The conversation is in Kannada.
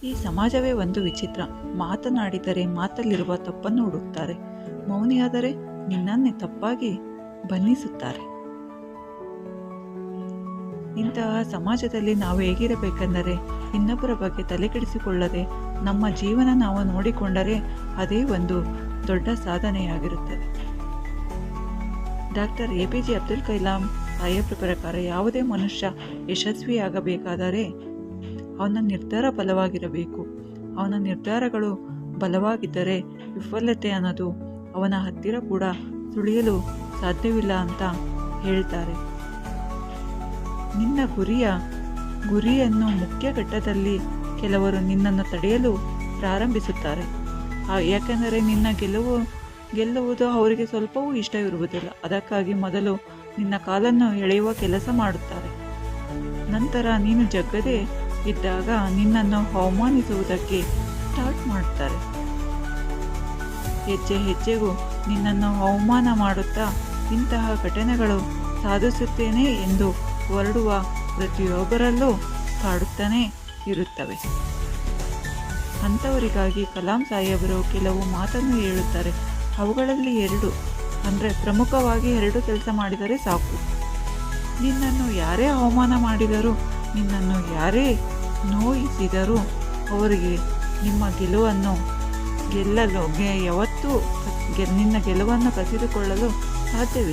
ಈ ಸಮಾಜವೇ ಒಂದು ವಿಚಿತ್ರ. ಮಾತನಾಡಿದರೆ ಮಾತಲ್ಲಿರುವ ತಪ್ಪನ್ನು ಹುಡುಕ್ತಾರೆ, ಮೌನಿಯಾದರೆ ನಿನ್ನನ್ನೇ ತಪ್ಪಾಗಿ ಬಣ್ಣಿಸುತ್ತಾರೆ. ಇಂತಹ ಸಮಾಜದಲ್ಲಿ ನಾವು ಹೇಗಿರಬೇಕೆಂದರೆ, ಇನ್ನೊಬ್ಬರ ಬಗ್ಗೆ ತಲೆಕೆಡಿಸಿಕೊಳ್ಳದೆ ನಮ್ಮ ಜೀವನ ನಾವು ನೋಡಿಕೊಂಡರೆ ಅದೇ ಒಂದು ದೊಡ್ಡ ಸಾಧನೆಯಾಗಿರುತ್ತದೆ. ಡಾಕ್ಟರ್ APJ ಅಬ್ದುಲ್ ಕಲಾಂ ಸಾಹೇಬ್ರ ಪ್ರಕಾರ ಯಾವುದೇ ಮನುಷ್ಯ ಯಶಸ್ವಿಯಾಗಬೇಕಾದರೆ ಅವನ ನಿರ್ಧಾರ ಬಲವಾಗಿರಬೇಕು. ಅವನ ನಿರ್ಧಾರಗಳು ಬಲವಾಗಿದ್ದರೆ ವಿಫಲತೆ ಅನ್ನೋದು ಅವನ ಹತ್ತಿರ ಕೂಡ ಸುಳಿಯಲು ಸಾಧ್ಯವಿಲ್ಲ ಅಂತ ಹೇಳ್ತಾರೆ. ನಿನ್ನ ಗುರಿಯನ್ನು ಮುಖ್ಯ ಘಟ್ಟದಲ್ಲಿ ಕೆಲವರು ನಿನ್ನನ್ನು ತಡೆಯಲು ಪ್ರಾರಂಭಿಸುತ್ತಾರೆ. ಯಾಕೆಂದರೆ ನಿನ್ನ ಗೆಲ್ಲುವುದು ಅವರಿಗೆ ಸ್ವಲ್ಪವೂ ಇಷ್ಟವಿರುವುದಿಲ್ಲ. ಅದಕ್ಕಾಗಿ ಮೊದಲು ನಿನ್ನ ಕಾಲನ್ನು ಎಳೆಯುವ ಕೆಲಸ ಮಾಡುತ್ತಾರೆ. ನಂತರ ನೀನು ಜಗ್ಗದೆ ಇದ್ದಾಗ ನಿನ್ನನ್ನು ಅವಮಾನಿಸುವುದಕ್ಕೆ ಸ್ಟಾರ್ಟ್ ಮಾಡ್ತಾರೆ. ಹೆಜ್ಜೆ ಹೆಜ್ಜೆಗೂ ನಿನ್ನನ್ನು ಅವಮಾನ ಮಾಡುತ್ತಾ ಇಂತಹ ಘಟನೆಗಳು ಸಾಧಿಸುತ್ತೇನೆ ಎಂದು ಹೊರಡುವ ಪ್ರತಿಯೊಬ್ಬರಲ್ಲೂ ಕಾಡುತ್ತಾನೆ ಇರುತ್ತವೆ. ಅಂಥವರಿಗಾಗಿ ಕಲಾಂ ಸಾಹೇಬರು ಕೆಲವು ಮಾತನ್ನು ಹೇಳುತ್ತಾರೆ. ಅವುಗಳಲ್ಲಿ ಪ್ರಮುಖವಾಗಿ 2 ಕೆಲಸ ಮಾಡಿದರೆ ಸಾಕು. ನಿನ್ನನ್ನು ಯಾರೇ ಅವಮಾನ ಮಾಡಿದರೂ, ನಿನ್ನನ್ನು ಯಾರೇ ನೋಯಿಸಿದರೂ ಅವರಿಗೆ ನಿಮ್ಮ ಗೆಲ್ಲಲು ಯಾವತ್ತೂ ನಿನ್ನ ಗೆಲುವನ್ನು ಕಸಿದುಕೊಳ್ಳಲು ಸಾಧ್ಯವಿಲ್ಲ.